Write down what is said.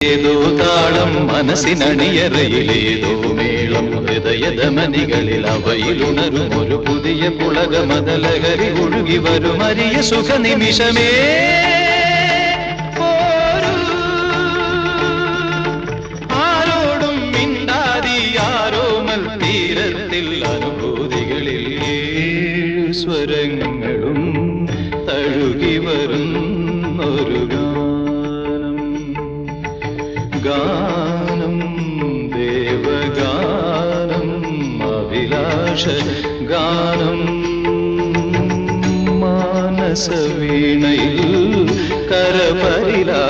ഏതോ താളം മനസ്സിനണിയറയിലേതോ മേളം ഹൃദയധമനികളിൽ അവയിലുണരും ഒരു പുതിയ പുളകമതലഹരി ഒഴുകി വരും അരിയ സുഖ നിമിഷമേ ആരോടും മിണ്ടാതി ആരോമൽ തീരത്തിൽ അനുഭൂതികളിൽ സ്വരങ്ങളും തഴുകി വരുന്നൊരു ഗാനം ദേവഗാനം അഭിലാഷ ഗാനം മാനസവീണയിൽ കരപരിലാ